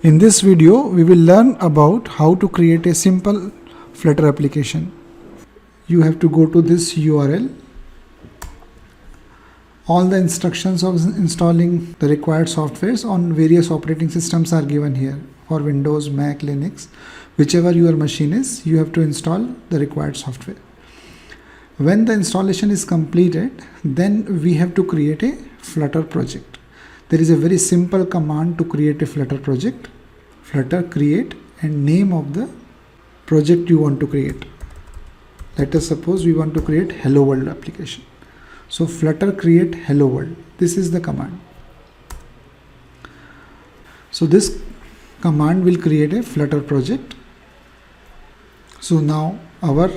In this video, we will learn about how to create a simple Flutter application. You have to go to this URL. All the instructions of installing the required softwares on various operating systems are given here. For Windows, Mac, Linux, whichever your machine is, you have to install the required software. When the installation is completed, then we have to create a Flutter project. There is a very simple command to create a Flutter project. Flutter create and name of the project you want to create. Let us suppose we want to create Hello World application. So Flutter create Hello World. This is the command. So this command will create a Flutter project. So now our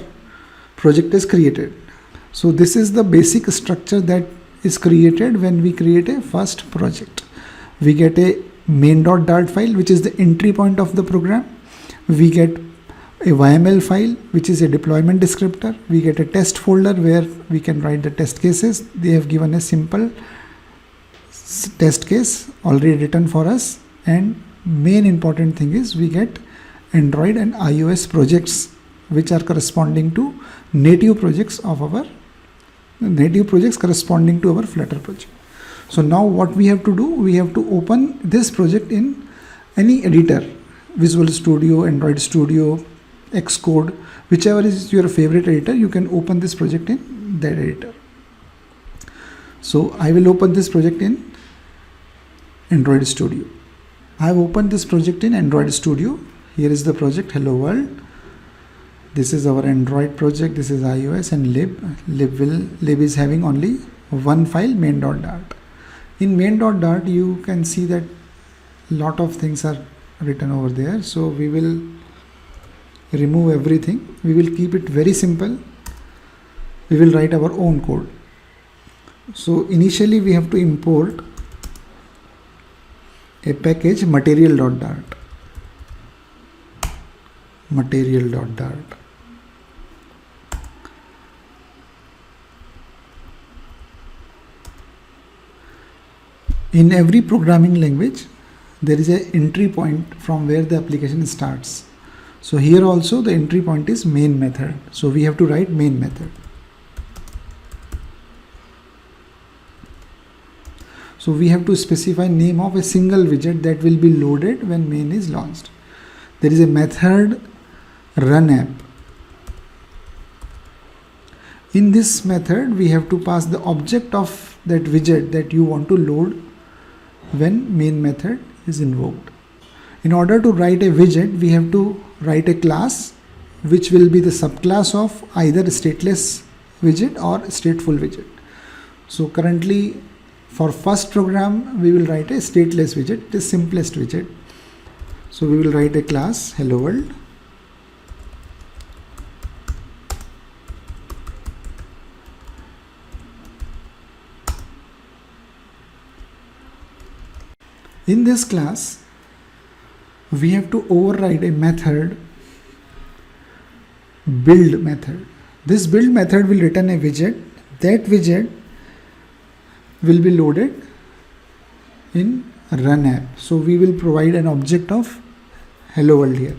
project is created. So this is the basic structure that is created when we create a first project. We get a main.dart file, which is the entry point of the program. We get a YML file, which is a deployment descriptor. We get a test folder where we can write the test cases. They have given a simple test case already written for us. And main important thing is we get Android and iOS projects, which are corresponding to native projects corresponding to our Flutter project. So now what we have to do, we have to open this project in any editor, Visual Studio, Android Studio, Xcode, whichever is your favorite editor, you can open this project in that editor. So I will open this project in Android Studio. I have opened this project in Android Studio. Here is the project Hello World. This is our Android project. This is iOS and lib. Lib is having only one file, main.dart. In main.dart, you can see that lot of things are written over there. So we will remove everything. We will keep it very simple. We will write our own code. So initially we have to import a package material.dart. Material.dart. In every programming language, there is an entry point from where the application starts. So here also the entry point is main method. So we have to write main method. So we have to specify name of a single widget that will be loaded when main is launched. There is a method run app. In this method, we have to pass the object of that widget that you want to load when main method is invoked. In order to write a widget, we have to write a class which will be the subclass of either stateless widget or stateful widget. So currently for first program, we will write a stateless widget, the simplest widget. So we will write a class Hello World. In this class, we have to override a method, build method. This build method will return a widget. That widget will be loaded in run app. So we will provide an object of Hello World here.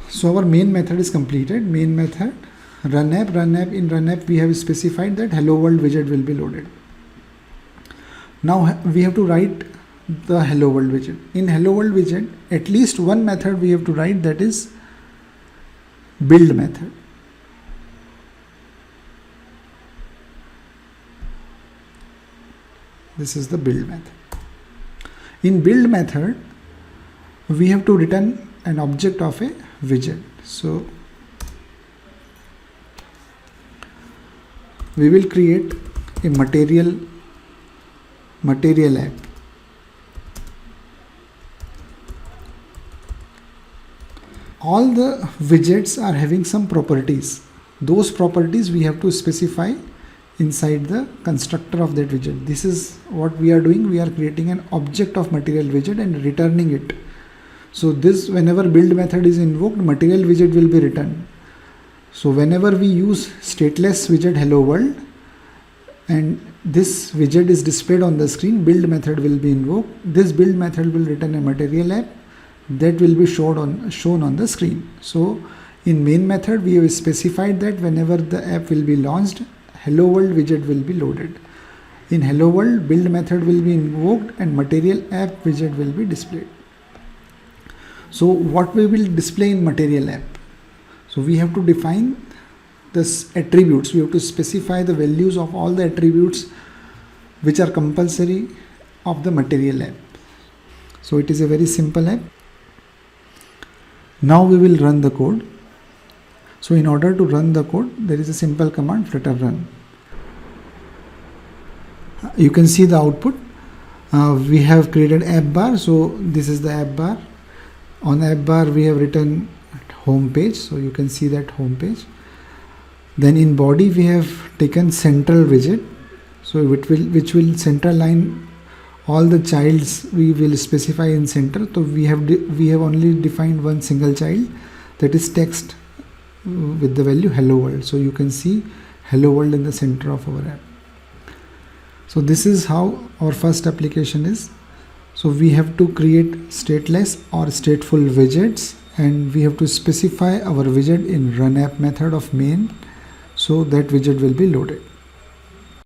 So our main method is completed. Main method run app. In run app we have specified that Hello World widget will be loaded. Now we have to write the Hello World widget. In Hello World widget, at least one method we have to write, that is build method. This is the build method. In build method, we have to return an object of a widget. So we will create a material app. All the widgets are having some properties. Those properties we have to specify inside the constructor of that widget. This is what we are doing. We are creating an object of material widget and returning it. So this, whenever build method is invoked, material widget will be returned. So whenever we use stateless widget hello world, and this widget is displayed on the screen, build method will be invoked. This build method will return a material app that will be shown on the screen. So in main method we have specified that whenever the app will be launched, hello world widget will be loaded. In hello world, build method will be invoked and material app widget will be displayed. So what we will display in material app? So we have to define this attributes. We have to specify the values of all the attributes which are compulsory of the material app. So it is a very simple app. Now we will run the code. So in order to run the code, there is a simple command, flutter run. You can see the output. We have created app bar. So this is the app bar. On app bar we have written home page. So you can see that home page. Then in body we have taken central widget. So which will center line all the childs we will specify in center. So we have only defined one single child, that is text with the value hello world. So you can see hello world in the center of our app. So this is how our first application is. So we have to create stateless or stateful widgets, and we have to specify our widget in run app method of main, so that widget will be loaded.